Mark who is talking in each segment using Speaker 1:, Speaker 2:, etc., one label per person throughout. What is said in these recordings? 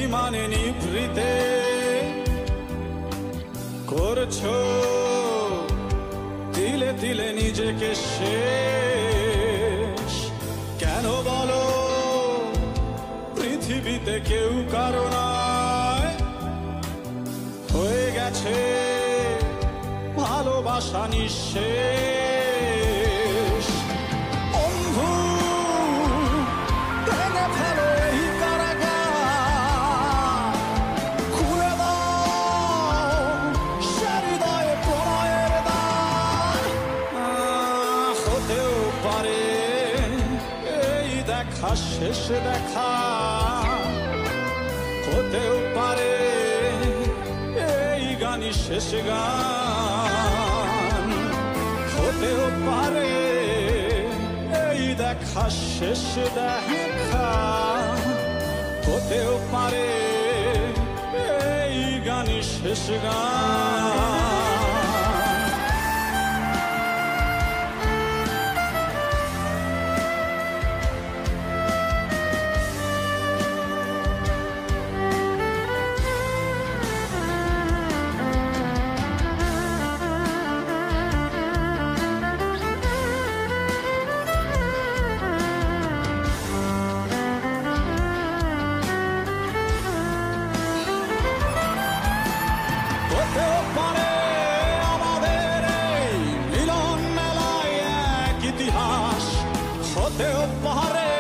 Speaker 1: অভিমানে নিভৃতে করছো তিলে তিলে নিজেকে শেষ। কেন বলো পৃথিবীতে কেউ কারো নয়, হয়ে গেছে ভালোবাসা নিঃশেষ। বন্ধু ভেঙে ফেলো এই কারাগার, খুলে দাও সে হৃদয়ে প্রণয়ের দ্বার। হতেও পারে এই দেখা শেষ দেখা, হতেও পারে এই গানই শেষ গান, হতেও পারে এই দেখা শেষ দেখা, হতেও পারে এই গানই শেষ গান। হতেও পারে আমাদের এই মিলন মেলায় এক ইতিহাস, হতেও পারে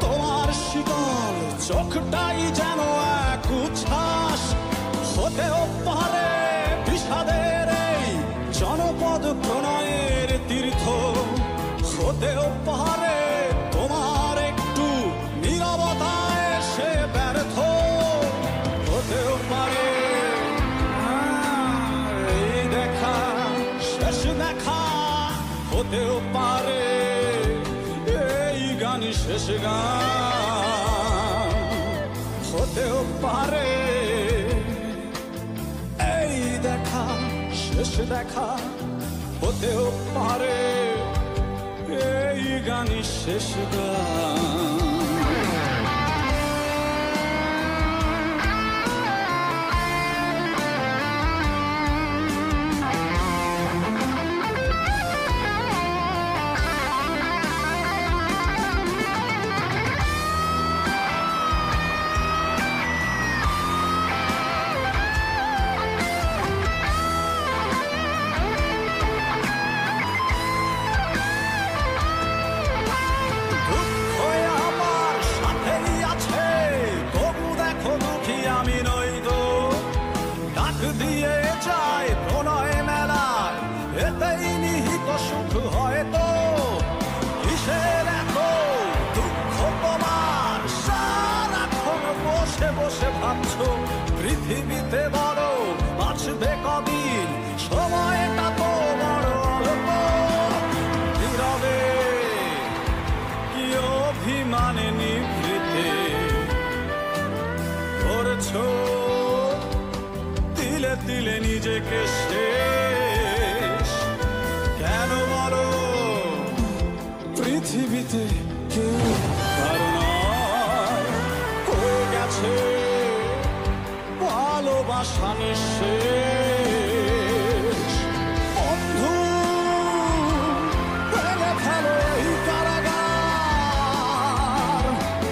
Speaker 1: তোমার শীতল চোখটাই যেন এক উচ্ছ্বাস, হতেও পারে বিষাদের এই জনপদ প্রণয়ের তীর্থ, হতেও পারে তোমার একটু নীরবতায় সে ব্যর্থ, হতেও পারে দেখা, হতেও পারে এই গানই শেষ গান, হতেও পারে এই দেখা শেষ দেখা, হতেও পারে এই গানই শেষ গান। দিয়ে যায় প্রণয় মেলায় এতেই নিহিত সুখ হয়তো, কিসের এত দুঃখ তোমার সারাক্ষণ বসে বসে ভাবছো পৃথিবীতে বড় বাঁচবে কদিন, সময়টা তো বড় অল্প। নীরবে কি অভিমানে নিভৃতে করছো তিলে তিলে নিজেকে শেষ। কেন বলো পৃথিবীতে কেউ কারো নয়, হয়ে গেছে ভালোবাসা নিঃশেষ। বন্ধু ভেঙে ফেলো এই কারাগার,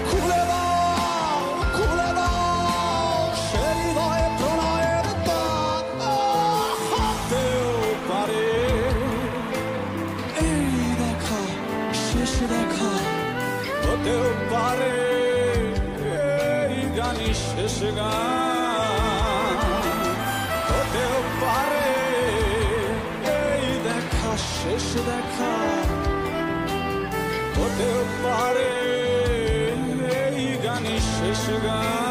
Speaker 1: খুলে দাও খুলে দাও সে হৃদয়ে প্রণয়ের দ্বার। হতেও পারে এই দেখা শেষ দেখা, হতেও পারে এই গানই শেষ গান, হতেও পারে এই দেখা শেষ দেখা, হতেও পারে এই গানই শেষ গান।